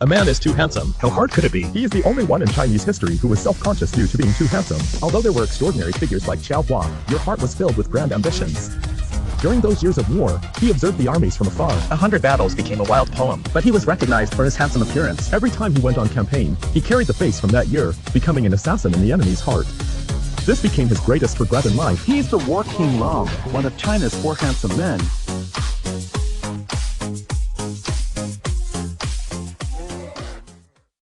A man is too handsome. How hard could it be? He is the only one in Chinese history who was self-conscious due to being too handsome. Although there were extraordinary figures like Xiao Hua, your heart was filled with grand ambitions. During those years of war, he observed the armies from afar. 100 Battles became a wild poem, but he was recognized for his handsome appearance. Every time he went on campaign, he carried the face from that year, becoming an assassin in the enemy's heart. This became his greatest regret in life. He's the War King Long, one of China's 4 handsome men,